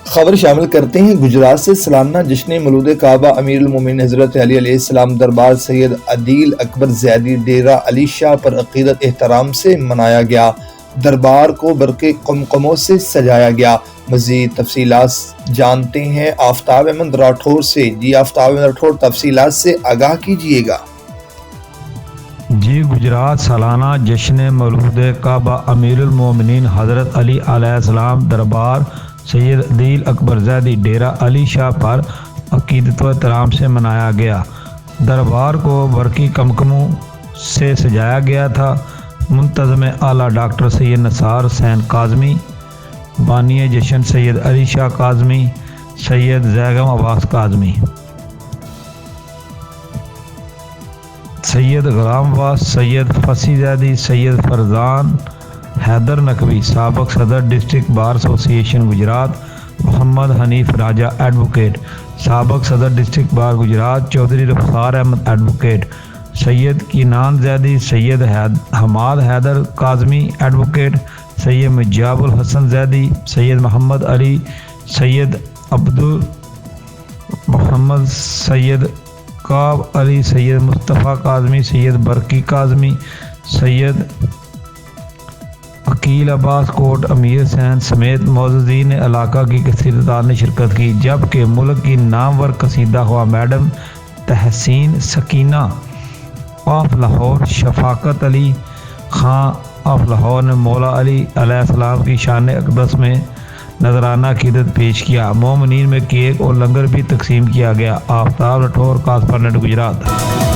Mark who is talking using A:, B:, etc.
A: خبر شامل کرتے ہیں گجرات سے۔ سالانہ جشن مولود کعبہ امیر المومنین حضرت علی علیہ السلام دربار سید عدیل اکبر زیدی ڈیرہ علی شاہ پر عقیدت احترام سے منایا گیا۔ دربار کو برقی قمقموں سے سجایا گیا۔ مزید تفصیلات جانتے ہیں آفتاب احمد راٹھور سے۔ جی آفتاب احمد راٹھور، تفصیلات سے آگاہ کیجیے گا۔
B: جی گجرات سالانہ جشن مولود کعبہ امیر المومنین حضرت علی علیہ السلام دربار سید عدیل اکبر زیدی ڈیرہ علی شاہ پر عقیدت و احترام سے منایا گیا۔ دربار کو برقی قمقموں سے سجایا گیا تھا۔ منتظم اعلیٰ ڈاکٹر سید نثار حسین کاظمی، بانی جشن سید علی شاہ کاظمی، سید زیغم عباس کاظمی، سید غلام عباس، سید فصیح زیدی، سید فرزان حیدر نقوی، سابق صدر ڈسٹرکٹ بار ایسوسی ایشن گجرات محمد حنیف راجہ ایڈوکیٹ، سابق صدر ڈسٹرکٹ بار گجرات چودھری رخسار احمد ایڈوکیٹ، سید کینان زیدی، سید حماد حیدر کاظمی ایڈوکیٹ، سید مجاب الحسن زیدی، سید محمد علی، سید عبد محمد، سید کعب علی، سید مصطفیٰ کاظمی، سید برقی کاظمی، سید عقیل عباس کوٹ، امیر حسین سمیت معززین علاقہ کی کثیر تعداد نے شرکت کی، جبکہ ملک کی نامور قصیدہ خواں میڈم تحسین سکینہ آف لاہور، شفاقت علی خان آف لاہور نے مولا علی علیہ السلام کی شان اقدس میں نذرانہ عقیدت پیش کیا۔ مومنین میں کیک اور لنگر بھی تقسیم کیا گیا۔ آفتاب راٹھور، کاسپر نیٹ، گجرات۔